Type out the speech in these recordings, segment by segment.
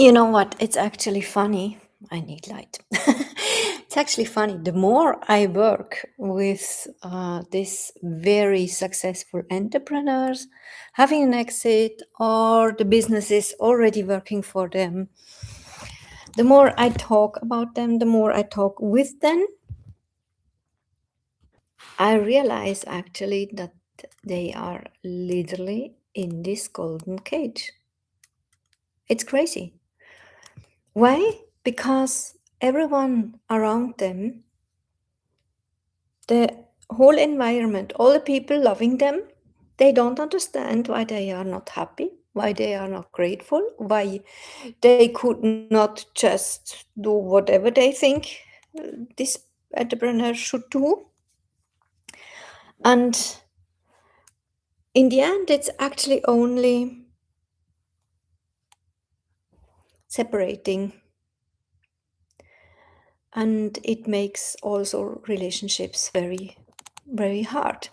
You know what? It's actually funny. I need light. It's actually funny. The more I work with these very successful entrepreneurs having an exit or the businesses already working for them, the more I talk about them, the more I talk with them, I realize actually that they are literally in this golden cage. It's crazy. Why? Because everyone around them, the whole environment, all the people loving them, they don't understand why they are not happy, why they are not grateful, why they could not just do whatever they think this entrepreneur should do. And in the end, it's actually only separating, and it makes also relationships very, very hard.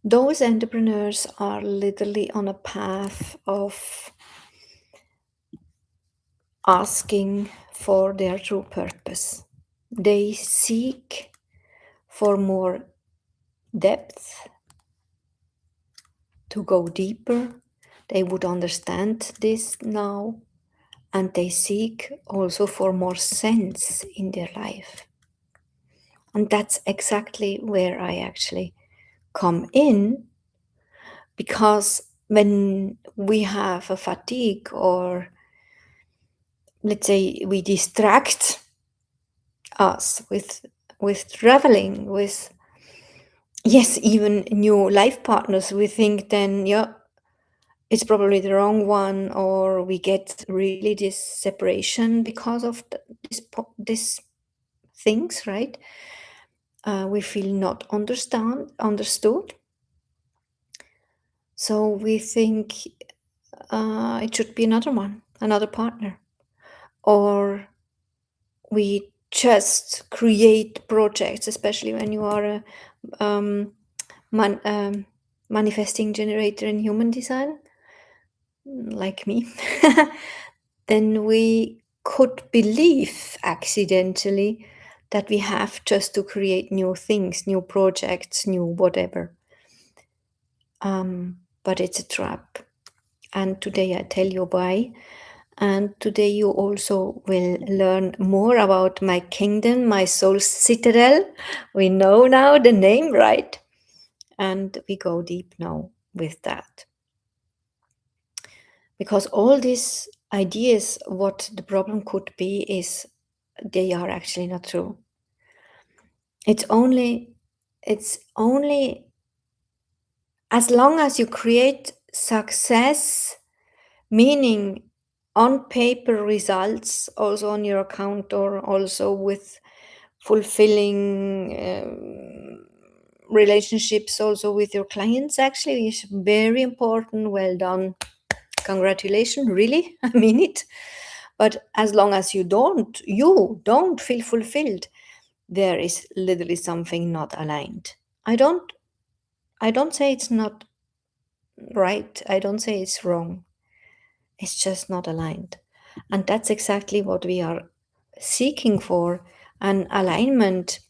Those entrepreneurs are literally on a path of asking for their true purpose. They seek for more depth, to go deeper. They would understand this now, and they seek also for more sense in their life. And that's exactly where I actually come in, because when we have a fatigue, or let's say we distract us with traveling, with yes, even new life partners, we think then, yeah, it's probably the wrong one, or we get really this separation because of this things, right? We feel not understood, so we think it should be another one, another partner, or we just create projects, especially when you are a manifesting generator in human design, like me. Then we could believe accidentally that we have just to create new things, new projects, new whatever. But it's a trap. And today I tell you why. And today you also will learn more about my kingdom, my soul citadel. We know now the name, right? And we go deep now with that. Because all these ideas, what the problem could be, is they are actually not true. It's only as long as you create success, meaning on paper results, also on your account, or also with fulfilling relationships also with your clients, actually is very important. Well done, congratulations, really. I mean it. But as long as you don't feel fulfilled, there is literally something not aligned. I don't say it's not right, I don't say it's wrong, it's just not aligned. And that's exactly what we are seeking for, an alignment,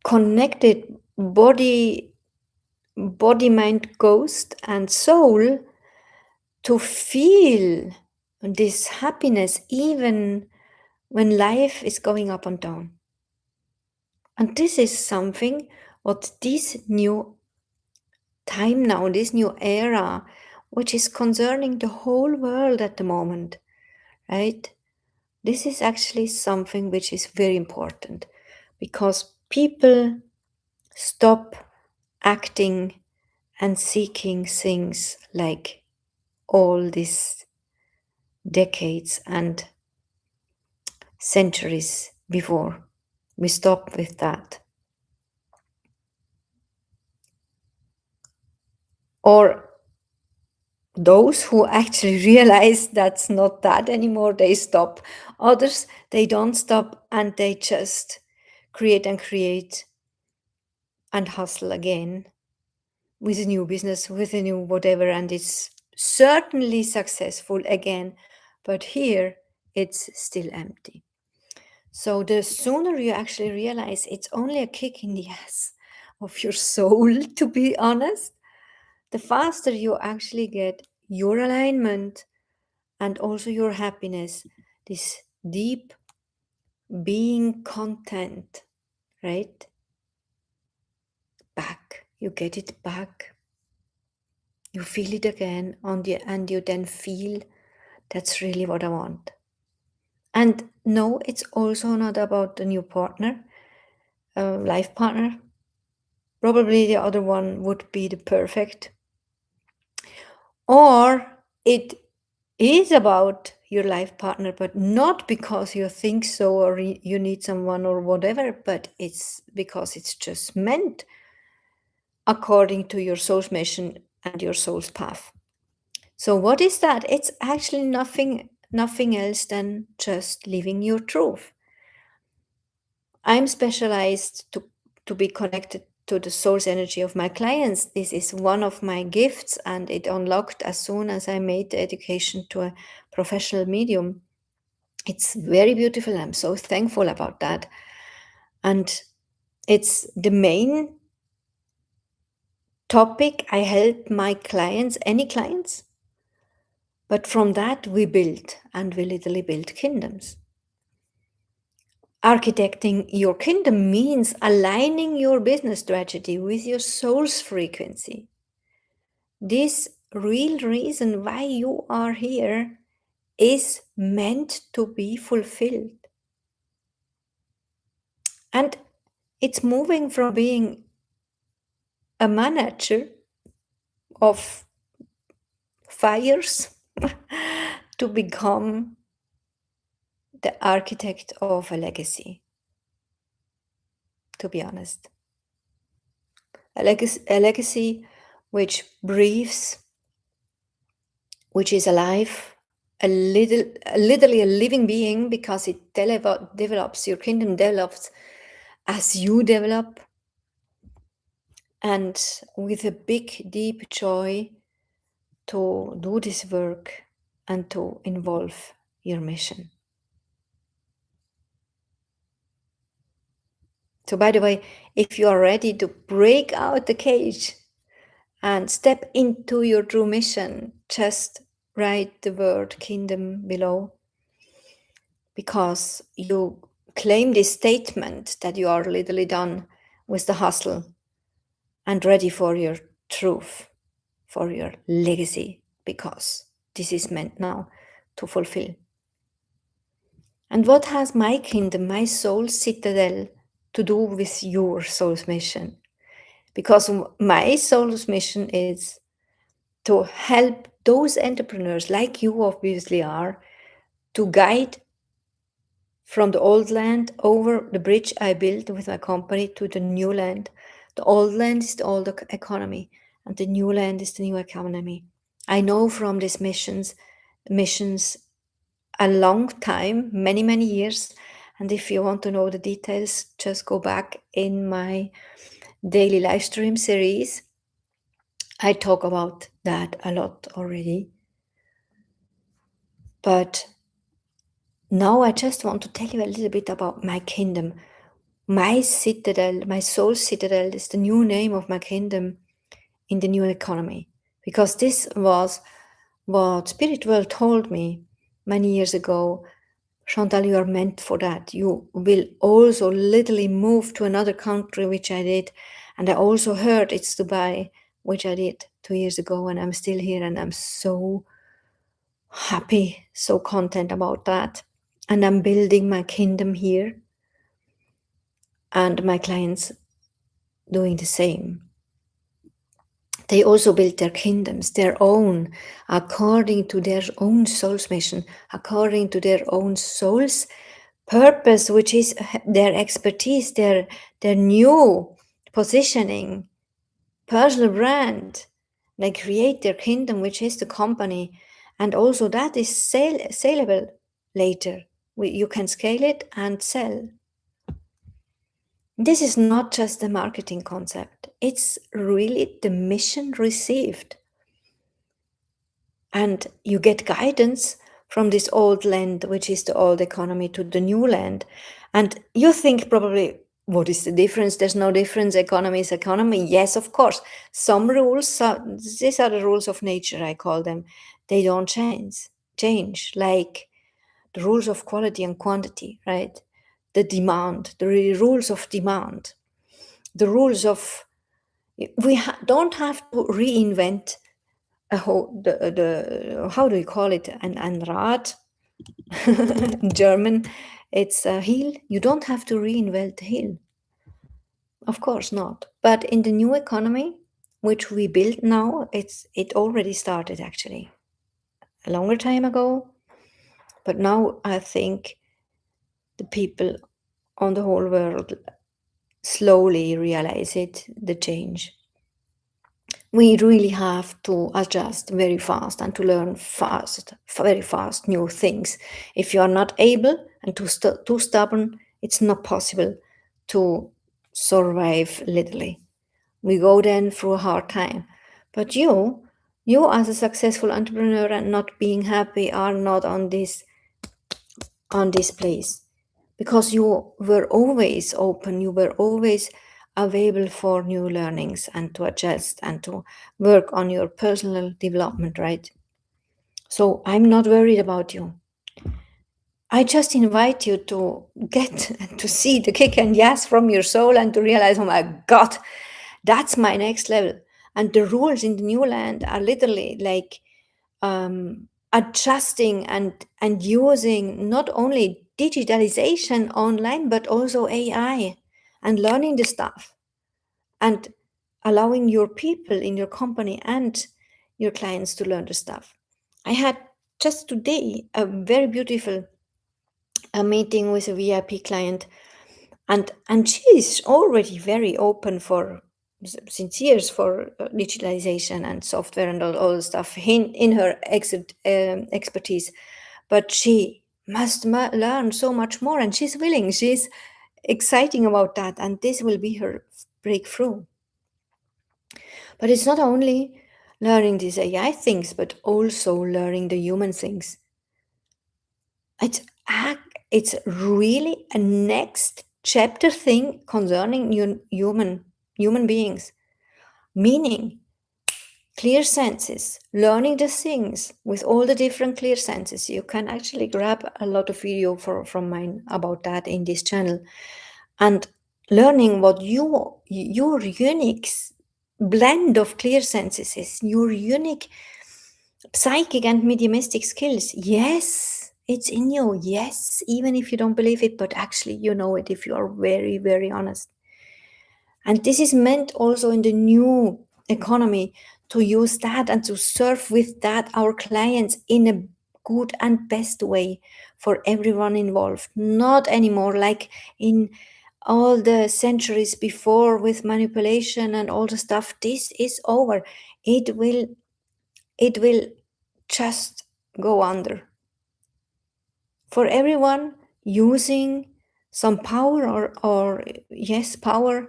connected body, mind, ghost, and soul, to feel this happiness even when life is going up and down. And this is something what this new time now, this new era, which is concerning the whole world at the moment, right? This is actually something which is very important, because people stop acting and seeking things like all these decades and centuries before. We stop with that. Or those who actually realize that's not that anymore, they stop. Others, they don't stop, and they just create and create and hustle again with a new business, with a new whatever, and it's certainly successful again, but here it's still empty. So the sooner you actually realize it's only a kick in the ass of your soul, to be honest, the faster you actually get your alignment and also your happiness, this deep being content, right? Back. You get it back. You feel it again and you then feel that's really what I want. And no, it's also not about the new partner, life partner. Probably the other one would be the perfect. Or it is about your life partner, but not because you think so or you need someone or whatever, but it's because it's just meant according to your soul's mission and your soul's path. So what is that? It's actually nothing else than just living your truth. I'm specialized to be connected to the source energy of my clients. This is one of my gifts, and it unlocked as soon as I made the education to a professional medium. It's very beautiful. I'm so thankful about that. And it's the main topic I help my clients, any clients. But from that, we build, and we literally build kingdoms. Architecting your kingdom means aligning your business strategy with your soul's frequency. This real reason why you are here is meant to be fulfilled. And it's moving from being a manager of fires to become the architect of a legacy, to be honest. A legacy which breathes, which is alive, literally a living being, because it develops, your kingdom develops as you develop, and with a big, deep joy to do this work and to involve your mission. So, by the way, if you are ready to break out the cage and step into your true mission, just write the word kingdom below, because you claim this statement that you are literally done with the hustle and ready for your truth, for your legacy, because this is meant now to fulfill. And what has my kingdom, my soul citadel, to do with your soul's mission? Because my soul's mission is to help those entrepreneurs like you obviously are, to guide from the old land over the bridge I built with my company to the new land. The old land is the old economy, and the new land is the new economy. I know from these missions a long time, many years. And if you want to know the details, just go back in my daily live stream series. I talk about that a lot already. But now I just want to tell you a little bit about my kingdom. My citadel, my soul citadel, is the new name of my kingdom in the new economy. Because this was what Spirit World told me many years ago. Chantal, you are meant for that. You will also literally move to another country, which I did. And I also heard it's Dubai, which I did 2 years ago, and I'm still here, and I'm so happy, so content about that. And I'm building my kingdom here, and my clients doing the same. They also built their kingdoms, their own, according to their own soul's mission, according to their own soul's purpose, which is their expertise, their new positioning, personal brand. They create their kingdom, which is the company, and also that is saleable later. You can scale it and sell. This is not just a marketing concept. It's really the mission received. and you get guidance from this old land, which is the old economy, to the new land. And you think probably, what is the difference? There's no difference. Economy is economy. Yes, of course. Some rules, these are the rules of nature, I call them. They don't change, like the rules of quality and quantity, right? The demand, the rules of demand, the rules of, don't have to reinvent a whole, the how do you call it, an Rad in German, it's a heel. You don't have to reinvent the heel, of course not. But in the new economy which we build now, it already started actually a longer time ago. But now I think the people on the whole world slowly realize it, the change. We really have to adjust very fast and to learn fast, very fast new things. If you are not able and too stubborn, it's not possible to survive literally. We go then through a hard time. But you as a successful entrepreneur and not being happy are not on this place, because you were always open, you were always available for new learnings and to adjust and to work on your personal development, right? So I'm not worried about you. I just invite you to get to see the kick and yes from your soul and to realize, oh my God, that's my next level. And the rules in the new land are literally like adjusting and using not only digitalization online but also AI, and learning the stuff and allowing your people in your company and your clients to learn the stuff. I had just today a very beautiful meeting with a VIP client, and she is already very open for since years for digitalization and software and all the stuff in her expertise, but she must learn so much more, and she's willing, she's exciting about that, and this will be her breakthrough. But it's not only learning these AI things but also learning the human things. it's it's really a next chapter thing concerning human beings, meaning clear senses, learning the things with all the different clear senses. You can actually grab a lot of video from mine about that in this channel, and learning what your unique blend of clear senses is, your unique psychic and mediumistic skills. Yes, it's in you. Yes, even if you don't believe it, but actually you know it if you are very, very honest. And this is meant also in the new economy, to use that and to serve with that our clients in a good and best way for everyone involved. Not anymore like in all the centuries before with manipulation and all the stuff. This is over. It will just go under. For everyone using some power or yes, power,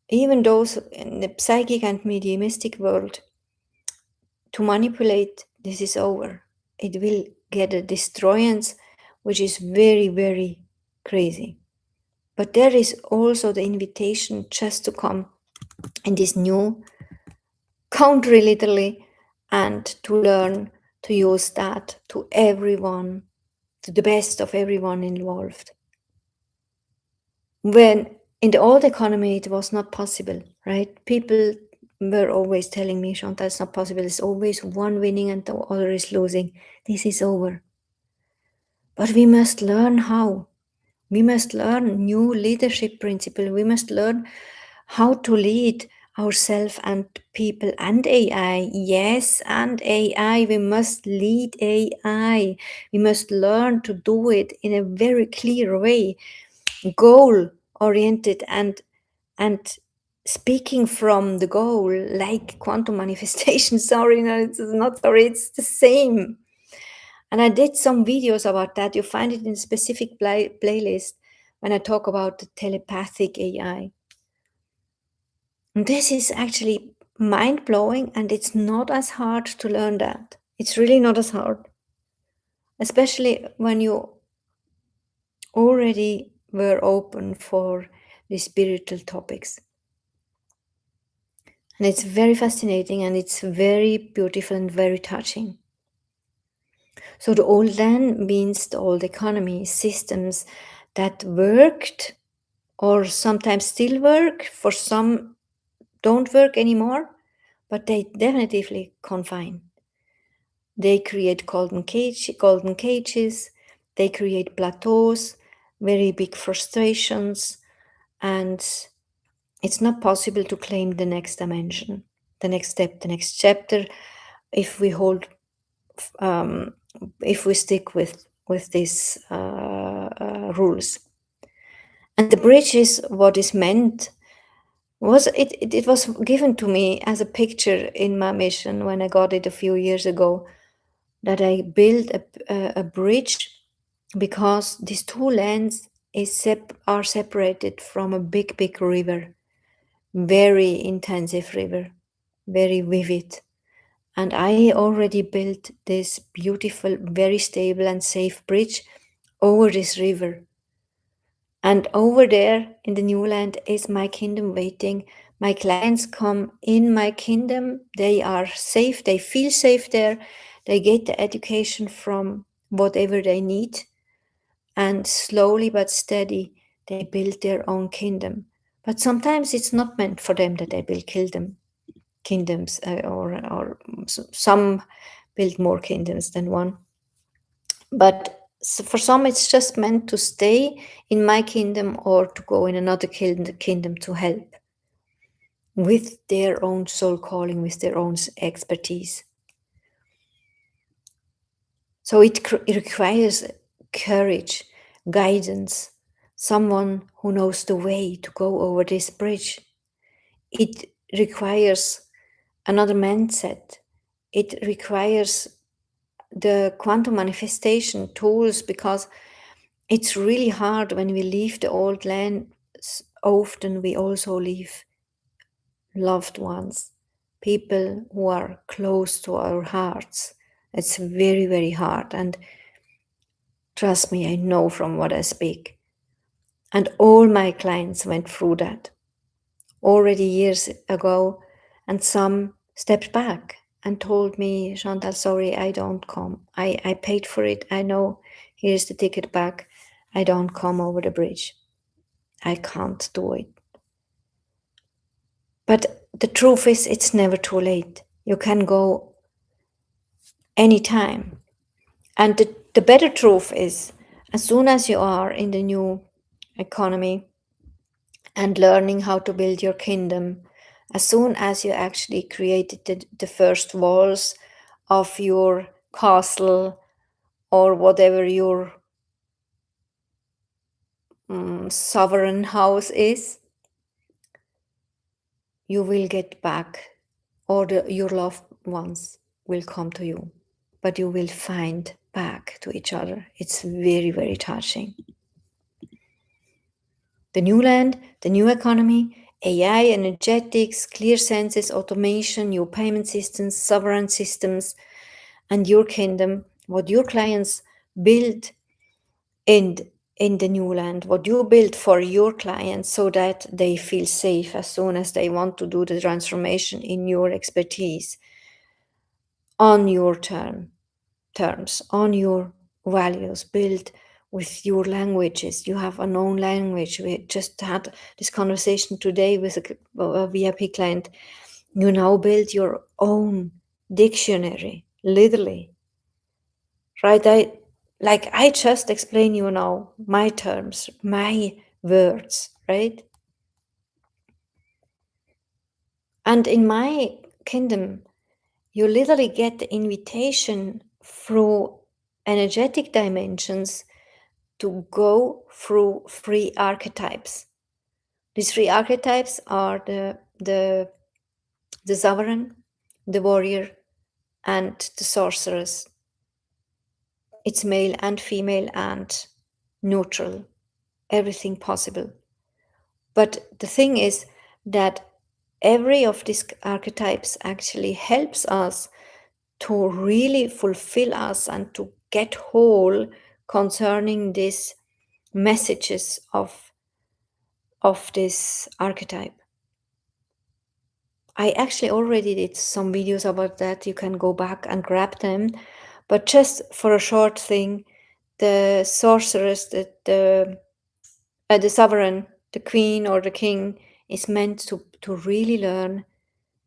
even those in the psychic and mediumistic world, to manipulate, this is over. It will get a destroyance, which is very, very crazy. But there is also the invitation just to come in this new country, literally, and to learn to use that to everyone, to the best of everyone involved. When in the old economy it was not possible, right? People were always telling me, Chantal, it's not possible. It's always one winning and the other is losing. This is over. But we must learn how. We must learn new leadership principle. We must learn how to lead ourselves and people and AI. Yes, and AI. We must lead AI. We must learn to do it in a very clear way, goal oriented, and speaking from the goal, like quantum manifestation. Sorry, no, it's not sorry, it's the same. And I did some videos about that. You find it in a specific playlist when I talk about the telepathic AI. And this is actually mind-blowing, and it's not as hard to learn that. It's really not as hard, especially when you already were open for the spiritual topics. And it's very fascinating and it's very beautiful and very touching. So the old land means the old economy systems that worked or sometimes still work, for some don't work anymore, but they definitively confine. They create golden cages, they create plateaus, very big frustrations, and it's not possible to claim the next dimension, the next step, the next chapter, if we hold, um, if we stick with these rules. And the bridge is what is meant. It was given to me as a picture in my mission when I got it a few years ago, that I built a bridge because these two lands are separated from a big river, very intensive river, very vivid. And I already built this beautiful, very stable and safe bridge over this river. And over there in the new land is my kingdom waiting. My clients come in my kingdom. They are safe. They feel safe there. They get the education from whatever they need. And slowly but steady, they build their own kingdom. But sometimes it's not meant for them that they build kingdoms, or some build more kingdoms than one. But for some, it's just meant to stay in my kingdom or to go in another kingdom to help with their own soul calling, with their own expertise. So it requires courage, guidance, someone who knows the way to go over this bridge. It requires another mindset. It requires the quantum manifestation tools, because it's really hard when we leave the old land. Often we also leave loved ones, people who are close to our hearts. It's very hard. And trust me, I know from what I speak. And all my clients went through that already years ago. And some stepped back and told me, Chantal, sorry, I don't come. I paid for it. I know, here's the ticket back. I don't come over the bridge. I can't do it. But the truth is, it's never too late. You can go anytime. And the better truth is, as soon as you are in the new economy and learning how to build your kingdom, as soon as you actually created the first walls of your castle or whatever your sovereign house is, you will get back, or your loved ones will come to you, but you will find back to each other. It's very touching. The new land, the new economy, AI, energetics, clear senses, automation, new payment systems, sovereign systems, and your kingdom, what your clients build in the new land, what you build for your clients, so that they feel safe as soon as they want to do the transformation in your expertise, on your terms, on your values, built with your languages. You have a known language. We just had this conversation today with a VIP client. You now build your own dictionary, literally. Right? I just explain you now my terms, my words, right? And in my kingdom, you literally get the invitation through energetic dimensions to go through three archetypes. These three archetypes are the sovereign, the warrior, and the sorceress. It's male and female and neutral, everything possible. But the thing is that every of these archetypes actually helps us to really fulfill us and to get whole concerning these messages of this archetype. I actually already did some videos about that. You can go back and grab them. But just for a short thing, the sorceress, the sovereign, the queen or the king is meant to really learn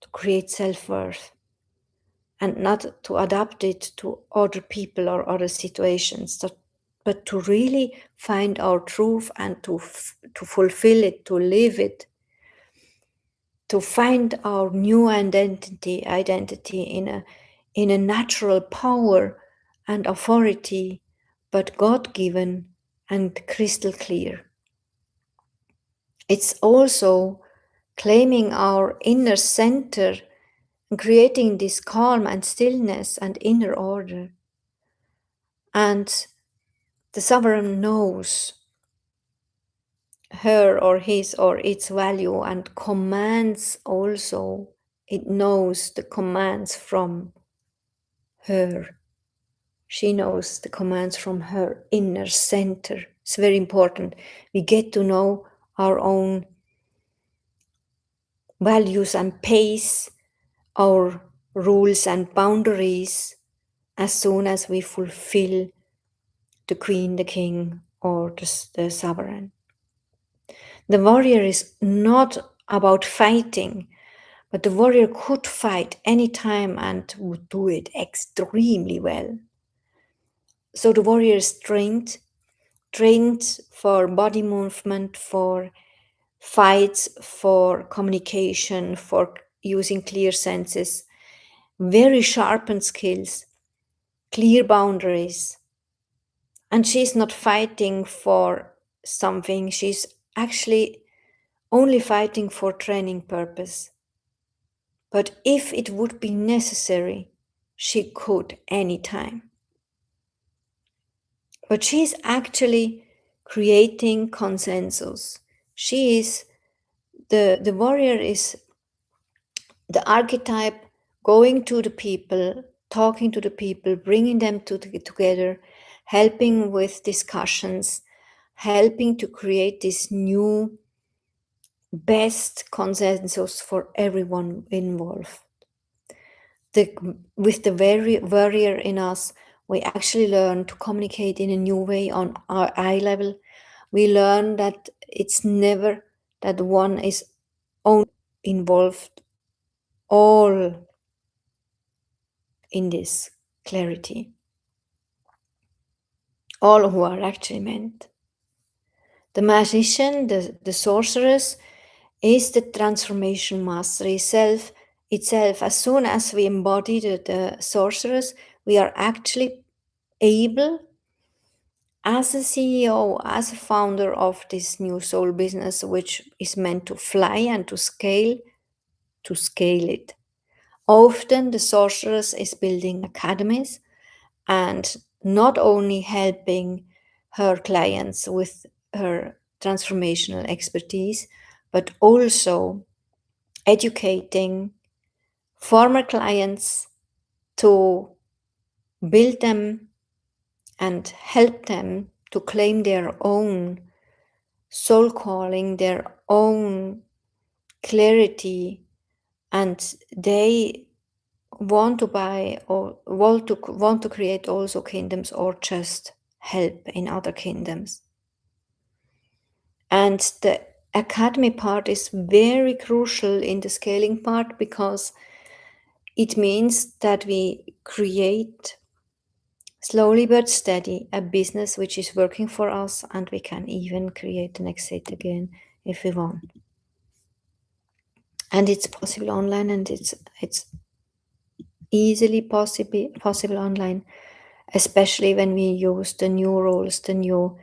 to create self-worth and not to adapt it to other people or other situations, but to really find our truth and to fulfill it, to live it, to find our new identity in a natural power and authority, but God-given and crystal clear. It's also claiming our inner center and creating this calm and stillness and inner order. And the sovereign knows her or his or its value and commands also. It knows the commands from her. She knows the commands from her inner center. It's very important. We get to know our own values and pace, our rules and boundaries as soon as we fulfill the queen, the king, or the sovereign. The warrior is not about fighting, but the warrior could fight anytime and would do it extremely well. So the warrior is trained for body movement, for fights, for communication, for using clear senses, very sharpened skills, clear boundaries. And she's not fighting for something, she's actually only fighting for training purpose. But if it would be necessary, she could anytime. But she's actually creating consensus. She is the warrior is the archetype going to the people, talking to the people, bringing them together, helping with discussions, helping to create this new best consensus for everyone involved. With the warrior in us, we actually learn to communicate in a new way on our eye level. We learn that it's never that one is only involved, all in this clarity, all who are actually meant. The magician, the sorceress, is the transformation mastery itself. As soon as we embody the sorceress, we are actually able, as a CEO, as a founder of this new soul business, which is meant to fly and to scale it. Often the sorceress is building academies and not only helping her clients with her transformational expertise, but also educating former clients to build them and help them to claim their own soul calling, their own clarity, and they want to buy or want to create also kingdoms or just help in other kingdoms. And the academy part is very crucial in the scaling part because it means that we create slowly but steady a business which is working for us, and we can even create an exit again if we want. And it's possible online, and it's easily possible online, especially when we use the new rules, the new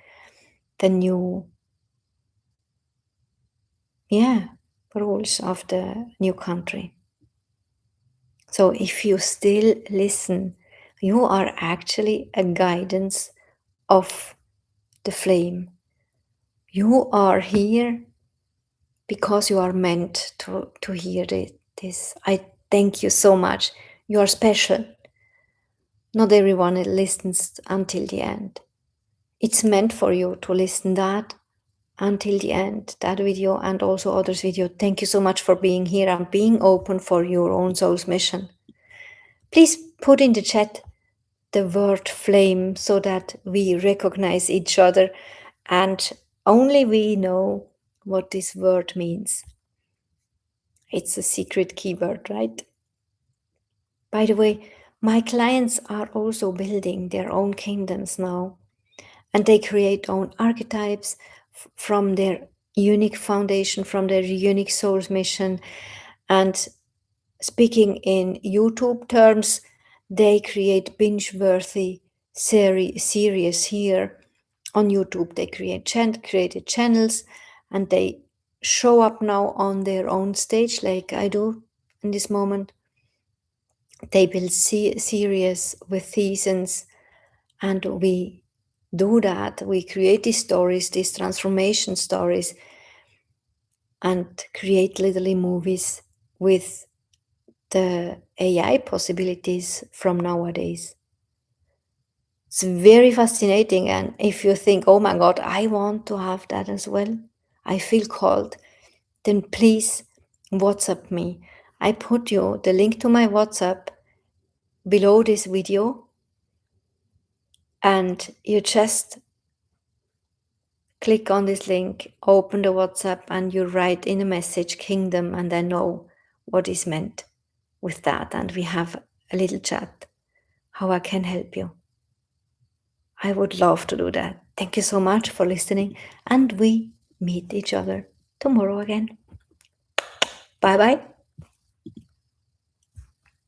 rules of the new country. So if you still listen, you are actually a guidance of the flame. You are here because you are meant to hear this. I thank you so much. You are special. Not everyone listens until the end. It's meant for you to listen that until the end, that video and also others video. Thank you so much for being here and being open for your own soul's mission. Please put in the chat the word flame so that we recognize each other and only we know what this word means. It's a secret keyword, right? By the way, my clients are also building their own kingdoms now, and they create own archetypes from their unique foundation, from their unique soul's mission. And speaking in YouTube terms, they create binge-worthy series here on YouTube. They created channels, and they show up now on their own stage, like I do in this moment. They build series with seasons, and we do that. We create these stories, these transformation stories, and create literally movies with the AI possibilities from nowadays. It's very fascinating. And if you think, oh my God, I want to have that as well, I feel called, then please WhatsApp me. I put you the link to my WhatsApp below this video, and you just click on this link, open the WhatsApp, and you write in a message kingdom, and I know what is meant with that. And we have a little chat how I can help you. I would love to do that. Thank you so much for listening, and we meet each other tomorrow again. Bye bye.